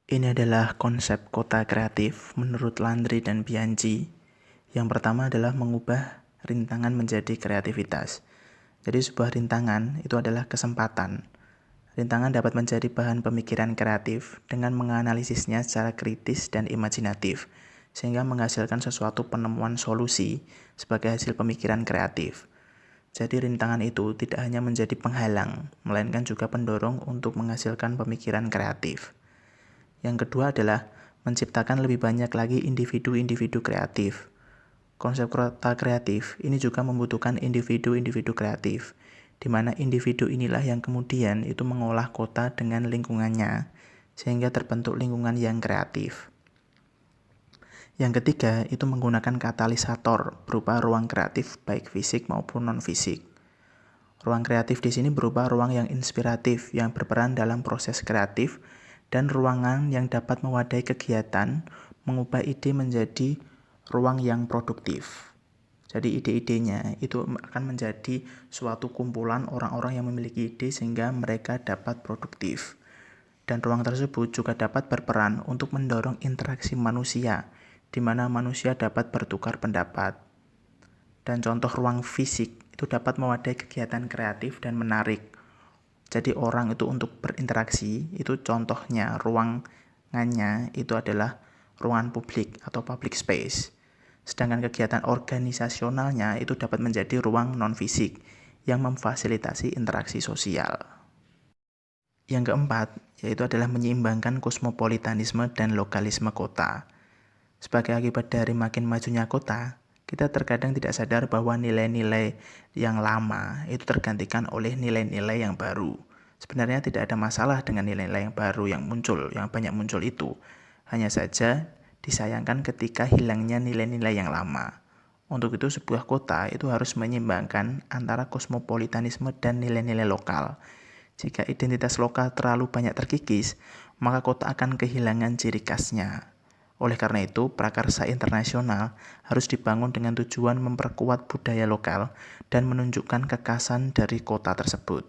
Ini adalah konsep kota kreatif menurut Landry dan Bianchi. Yang pertama adalah mengubah rintangan menjadi kreativitas. Jadi sebuah rintangan itu adalah kesempatan. Rintangan dapat menjadi bahan pemikiran kreatif dengan menganalisisnya secara kritis dan imajinatif, sehingga menghasilkan sesuatu penemuan solusi sebagai hasil pemikiran kreatif. Jadi rintangan itu tidak hanya menjadi penghalang, melainkan juga pendorong untuk menghasilkan pemikiran kreatif. Yang kedua adalah menciptakan lebih banyak lagi individu-individu kreatif. Konsep kota kreatif ini juga membutuhkan individu-individu kreatif, di mana individu inilah yang kemudian itu mengolah kota dengan lingkungannya, sehingga terbentuk lingkungan yang kreatif. Yang ketiga itu menggunakan katalisator berupa ruang kreatif baik fisik maupun non-fisik. Ruang kreatif di sini berupa ruang yang inspiratif yang berperan dalam proses kreatif dan ruangan yang dapat mewadahi kegiatan, mengubah ide menjadi ruang yang produktif. Jadi ide-idenya itu akan menjadi suatu kumpulan orang-orang yang memiliki ide sehingga mereka dapat produktif. Dan ruang tersebut juga dapat berperan untuk mendorong interaksi manusia, di mana manusia dapat bertukar pendapat. Dan contoh ruang fisik itu dapat mewadahi kegiatan kreatif dan menarik. Jadi orang itu untuk berinteraksi, itu contohnya ruangannya itu adalah ruangan publik atau public space. Sedangkan kegiatan organisasionalnya itu dapat menjadi ruang non-fisik yang memfasilitasi interaksi sosial. Yang keempat, yaitu adalah menyeimbangkan kosmopolitanisme dan lokalisme kota. Sebagai akibat dari makin majunya kota, kita terkadang tidak sadar bahwa nilai-nilai yang lama itu tergantikan oleh nilai-nilai yang baru. Sebenarnya tidak ada masalah dengan nilai-nilai yang baru yang banyak muncul itu. Hanya saja disayangkan ketika hilangnya nilai-nilai yang lama. Untuk itu sebuah kota itu harus menyeimbangkan antara kosmopolitanisme dan nilai-nilai lokal. Jika identitas lokal terlalu banyak terkikis, maka kota akan kehilangan ciri khasnya. Oleh karena itu, prakarsa internasional harus dibangun dengan tujuan memperkuat budaya lokal dan menunjukkan kekhasan dari kota tersebut.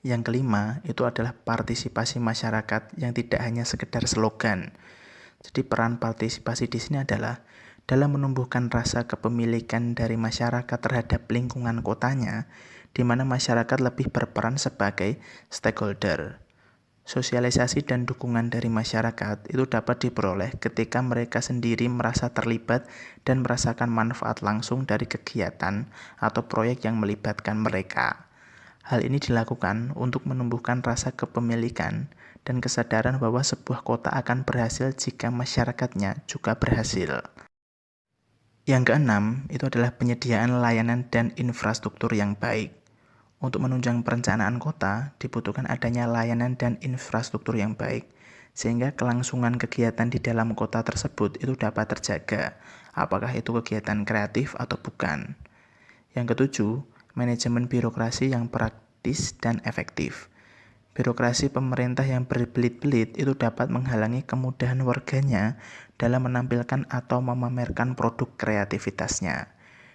Yang kelima, itu adalah partisipasi masyarakat yang tidak hanya sekedar slogan. Jadi peran partisipasi di sini adalah dalam menumbuhkan rasa kepemilikan dari masyarakat terhadap lingkungan kotanya, di mana masyarakat lebih berperan sebagai stakeholder. Sosialisasi dan dukungan dari masyarakat itu dapat diperoleh ketika mereka sendiri merasa terlibat dan merasakan manfaat langsung dari kegiatan atau proyek yang melibatkan mereka. Hal ini dilakukan untuk menumbuhkan rasa kepemilikan dan kesadaran bahwa sebuah kota akan berhasil jika masyarakatnya juga berhasil. Yang keenam, itu adalah penyediaan layanan dan infrastruktur yang baik. Untuk menunjang perencanaan kota, dibutuhkan adanya layanan dan infrastruktur yang baik, sehingga kelangsungan kegiatan di dalam kota tersebut itu dapat terjaga, apakah itu kegiatan kreatif atau bukan. Yang ketujuh, manajemen birokrasi yang praktis dan efektif. Birokrasi pemerintah yang berbelit-belit itu dapat menghalangi kemudahan warganya dalam menampilkan atau memamerkan produk kreativitasnya.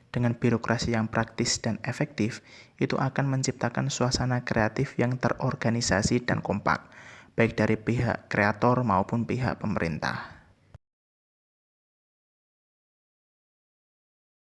Dengan birokrasi yang praktis dan efektif, itu akan menciptakan suasana kreatif yang terorganisasi dan kompak, baik dari pihak kreator maupun pihak pemerintah.